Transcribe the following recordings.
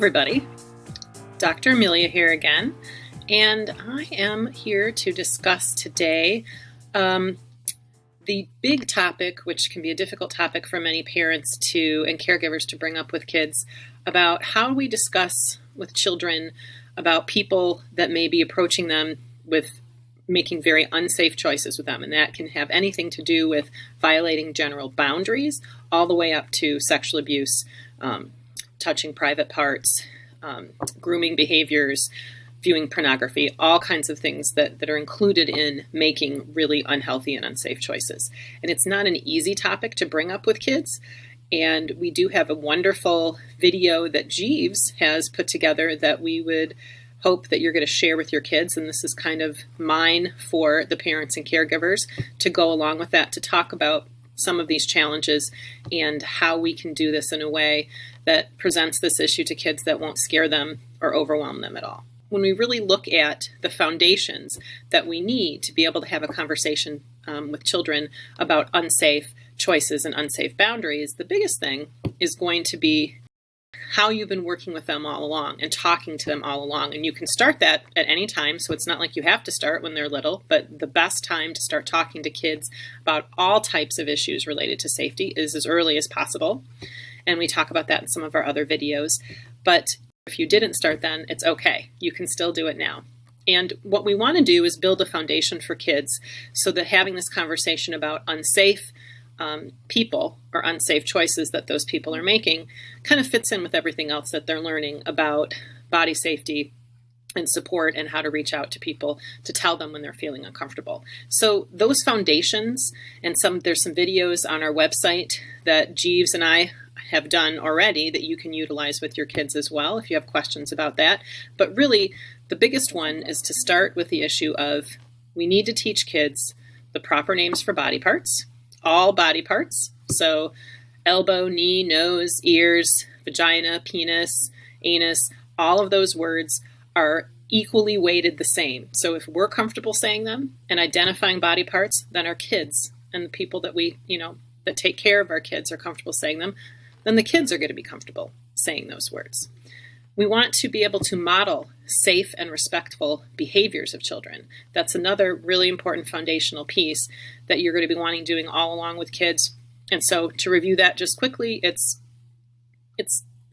everybody. Dr. Amelia here again, and I am here to discuss today the big topic, which can be a difficult topic for many parents and caregivers to bring up with kids, about how we discuss with children about people that may be approaching them with making very unsafe choices with them. And that can have anything to do with violating general boundaries all the way up to sexual abuse, touching private parts, grooming behaviors, viewing pornography, all kinds of things that are included in making really unhealthy and unsafe choices. And it's not an easy topic to bring up with kids. And we do have a wonderful video that Jeeves has put together that we would hope that you're going to share with your kids. And this is kind of mine for the parents and caregivers to go along with that, to talk about some of these challenges and how we can do this in a way that presents this issue to kids that won't scare them or overwhelm them at all. When we really look at the foundations that we need to be able to have a conversation with children about unsafe choices and unsafe boundaries, the biggest thing is going to be how you've been working with them all along and talking to them all along. And you can start that at any time, so it's not like you have to start when they're little, but the best time to start talking to kids about all types of issues related to safety is as early as possible. And we talk about that in some of our other videos. But if you didn't start then, it's okay. You can still do it now. And what we want to do is build a foundation for kids so that having this conversation about unsafe people or unsafe choices that those people are making kind of fits in with everything else that they're learning about body safety and support and how to reach out to people to tell them when they're feeling uncomfortable. So those foundations, and there's some videos on our website that Jeeves and I have done already that you can utilize with your kids as well if you have questions about that. But really, the biggest one is to start with the issue of we need to teach kids the proper names for body parts, all body parts. So elbow, knee, nose, ears, vagina, penis, anus, all of those words are equally weighted the same. So if we're comfortable saying them and identifying body parts, then our kids and the people that that take care of our kids are comfortable saying them, then the kids are going to be comfortable saying those words. We want to be able to model safe and respectful behaviors of children. That's another really important foundational piece that you're going to be wanting doing all along with kids. And so to review that just quickly, it's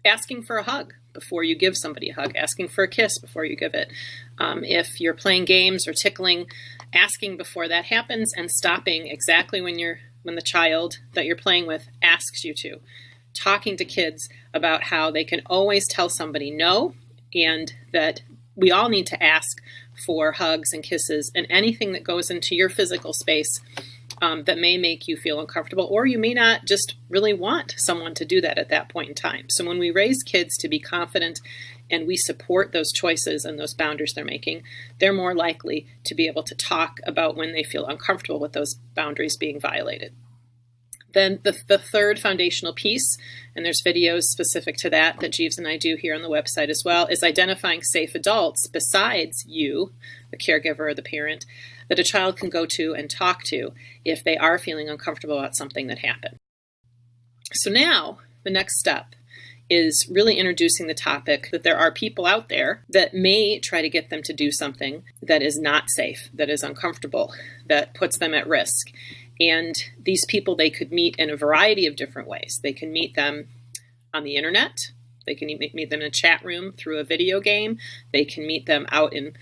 asking for a hug before you give somebody a hug, asking for a kiss before you give it. If you're playing games or tickling, asking before that happens and stopping exactly when the child that you're playing with asks you to. Talking to kids about how they can always tell somebody no, and that we all need to ask for hugs and kisses and anything that goes into your physical space that may make you feel uncomfortable, or you may not just really want someone to do that at that point in time. So when we raise kids to be confident and we support those choices and those boundaries they're making, they're more likely to be able to talk about when they feel uncomfortable with those boundaries being violated. Then the third foundational piece, and there's videos specific to that Jeeves and I do here on the website as well, is identifying safe adults besides you, the caregiver or the parent, that a child can go to and talk to if they are feeling uncomfortable about something that happened. So now the next step is really introducing the topic that there are people out there that may try to get them to do something that is not safe, that is uncomfortable, that puts them at risk. And these people, they could meet in a variety of different ways. They can meet them on the internet. They can meet them in a chat room through a video game. They can meet them out in,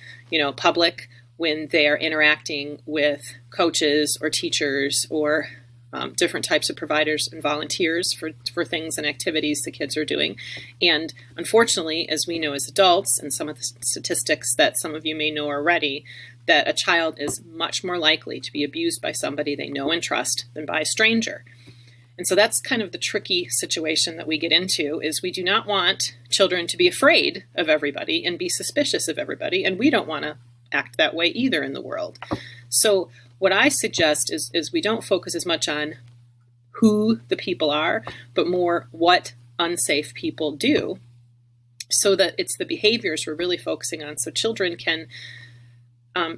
public when they are interacting with coaches or teachers or different types of providers and volunteers for things and activities the kids are doing. And unfortunately, as we know as adults, and some of the statistics that some of you may know already, that a child is much more likely to be abused by somebody they know and trust than by a stranger. And so that's kind of the tricky situation that we get into, is we do not want children to be afraid of everybody and be suspicious of everybody, and we don't want to act that way either in the world. So what I suggest is we don't focus as much on who the people are, but more what unsafe people do, so that it's the behaviors we're really focusing on, so children can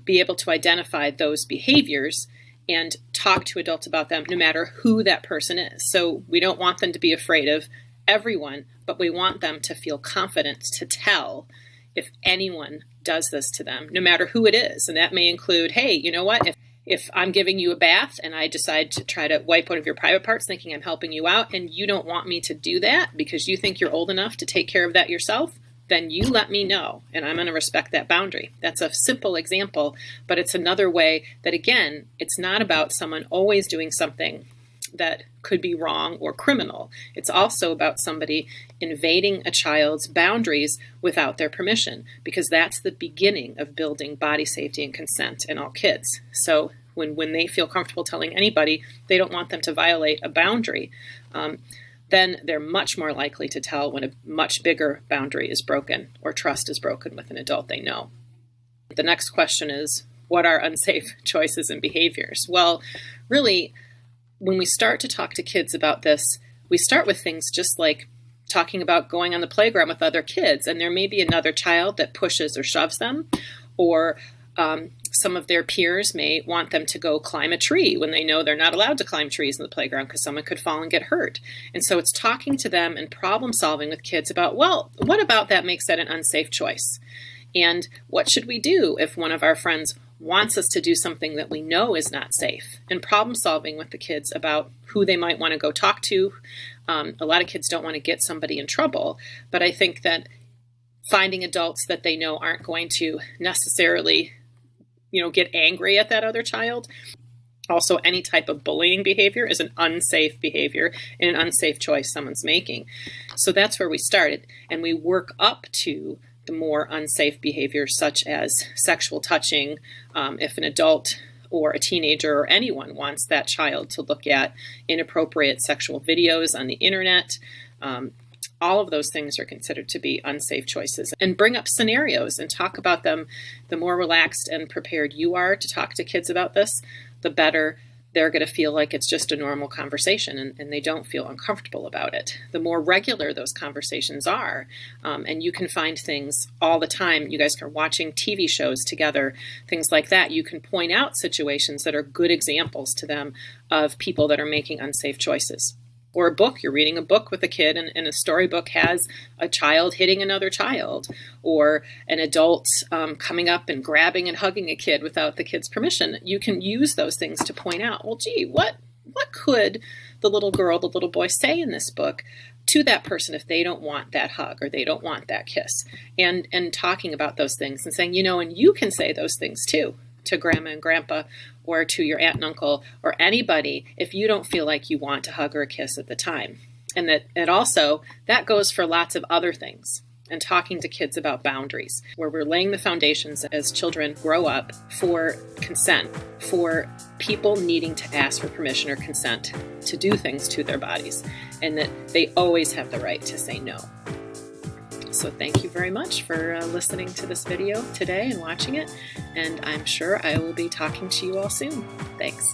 be able to identify those behaviors and talk to adults about them no matter who that person is. So we don't want them to be afraid of everyone, but we want them to feel confident to tell if anyone does this to them, no matter who it is. And that may include, hey, you know what, if I'm giving you a bath and I decide to try to wipe one of your private parts thinking I'm helping you out, and you don't want me to do that because you think you're old enough to take care of that yourself, then you let me know, and I'm going to respect that boundary. That's a simple example, but it's another way that, again, it's not about someone always doing something that could be wrong or criminal. It's also about somebody invading a child's boundaries without their permission, because that's the beginning of building body safety and consent in all kids. So when they feel comfortable telling anybody they don't want them to violate a boundary, then they're much more likely to tell when a much bigger boundary is broken or trust is broken with an adult they know. The next question is, what are unsafe choices and behaviors? Well, really, when we start to talk to kids about this, we start with things just like talking about going on the playground with other kids, and there may be another child that pushes or shoves them, or some of their peers may want them to go climb a tree when they know they're not allowed to climb trees in the playground because someone could fall and get hurt. And so it's talking to them and problem solving with kids about, well, what about that makes that an unsafe choice? And what should we do if one of our friends wants us to do something that we know is not safe? And problem solving with the kids about who they might want to go talk to. A lot of kids don't want to get somebody in trouble, but I think that finding adults that they know aren't going to necessarily get angry at that other child. Also, any type of bullying behavior is an unsafe behavior and an unsafe choice someone's making. So that's where we started. And we work up to the more unsafe behaviors, such as sexual touching. If an adult or a teenager or anyone wants that child to look at inappropriate sexual videos on the internet, all of those things are considered to be unsafe choices. And bring up scenarios and talk about them. The more relaxed and prepared you are to talk to kids about this, the better they're going to feel like it's just a normal conversation and they don't feel uncomfortable about it. The more regular those conversations are, and you can find things all the time. You guys are watching TV shows together, things like that. You can point out situations that are good examples to them of people that are making unsafe choices. Or a book, you're reading a book with a kid and a storybook has a child hitting another child, or an adult coming up and grabbing and hugging a kid without the kid's permission. You can use those things to point out, well, gee, what could the little girl, the little boy say in this book to that person if they don't want that hug or they don't want that kiss? And talking about those things and saying, and you can say those things too, to grandma and grandpa or to your aunt and uncle or anybody if you don't feel like you want to hug or a kiss at the time. And that also, that goes for lots of other things. And talking to kids about boundaries, where we're laying the foundations as children grow up for consent, for people needing to ask for permission or consent to do things to their bodies, and that they always have the right to say no. So thank you very much for listening to this video today and watching it. And I'm sure I will be talking to you all soon. Thanks.